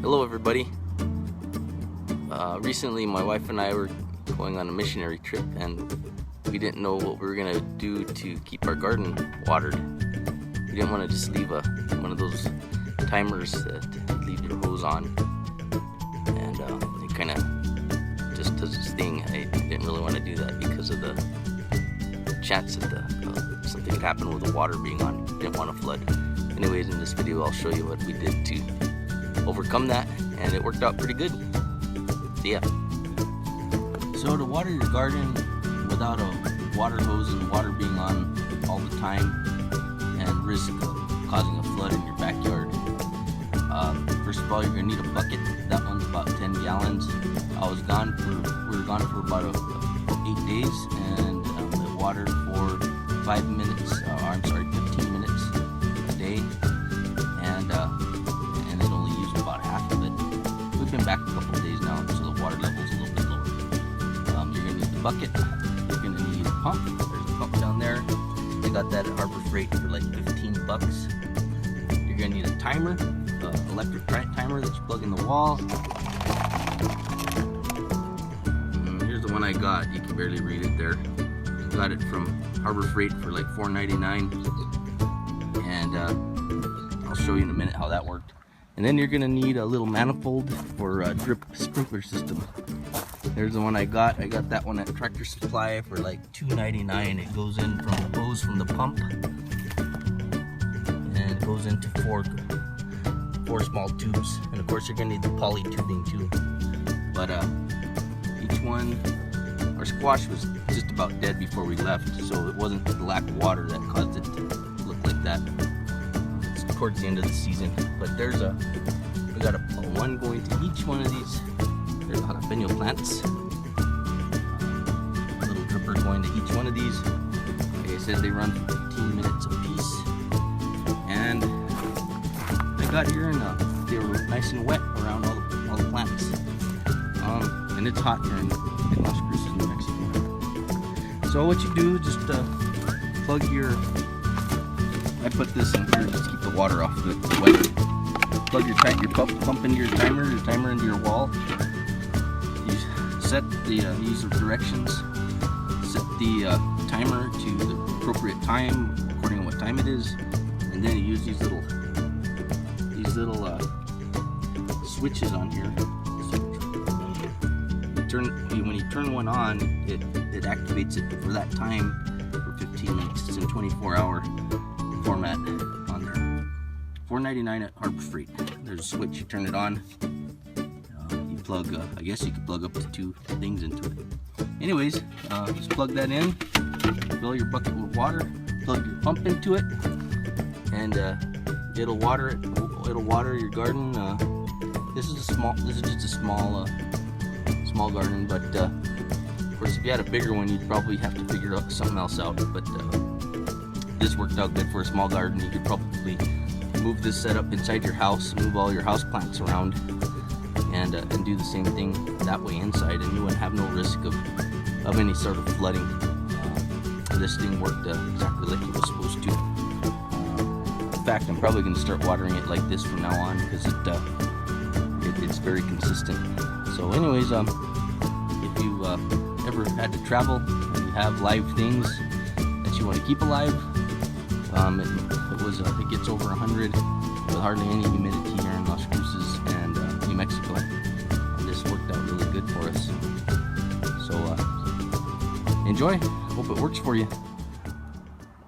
Hello everybody. Recently my wife and I were going on a missionary trip and we didn't know what we were going to do to keep our garden watered. We didn't want to just leave one of those timers that leave your hose on, and it kind of just does its thing. I didn't really want to do that because of the chance that something could happen with the water being on. Didn't want to flood. Anyways, in this video I'll show you what we did to overcome that, and it worked out pretty good. See ya. So to water your garden without a water hose and water being on all the time and risk of causing a flood in your backyard, first of all you're gonna need a bucket. That one's about 10 gallons. We were gone for about 8 days, and it watered for 15 minutes a day, and it only used about half of it. We've been back a couple of days now, so the water level's a little bit lower. You're gonna need the bucket. You're gonna need a pump. There's a pump down there. I got that at Harbor Freight for like 15 bucks. You're gonna need a timer, electric timer that you plug in the wall. Here's the one I got. You can barely read it there. Got it from Harbor Freight for like $4.99, and I'll show you in a minute how that worked. And then you're gonna need a little manifold for a drip sprinkler system. There's the one I got. I got that one at Tractor Supply for like $2.99. It goes in from the hose from the pump, and it goes into four small tubes. And of course you're gonna need the poly tubing too. But each one, our squash was just about dead before we left, so it wasn't the lack of water that caused it to look like that. It's towards the end of the season. But we got a one going to each one of these. There's jalapeno plants. A little dripper going to each one of these. Like I said, they run for 15 minutes a piece. And I got here, and they were nice and wet around all the plants. And it's hot here in Las Cruces, New Mexico. So what you do, just plug I put this in here just to keep the water off of it. It's wet. Plug your pump into your timer into your wall. You set use the directions. Set the timer to the appropriate time according to what time it is, and then you use these little switches on here. When you turn one on, it activates it for that time for 15 minutes. It's in 24-hour format on there. $4.99 at Harbor Freight. There's a switch. You turn it on. You plug. I guess you could plug up to 2 things into it. Anyways, just plug that in. Fill your bucket with water. Plug your pump into it, and it'll water it. It'll water your garden. This is just a small garden, but of course if you had a bigger one you'd probably have to figure something else out, but this worked out good for a small garden. You could probably move this setup inside your house, move all your house plants around, and do the same thing that way inside, and you wouldn't have no risk of any sort of flooding. This thing worked exactly like it was supposed to. In fact, I'm probably going to start watering it like this from now on, because it's very consistent. So anyways, if you ever had to travel and you have live things that you want to keep alive, it gets over 100 with hardly any humidity here in Las Cruces and New Mexico. And this worked out really good for us. So enjoy. Hope it works for you.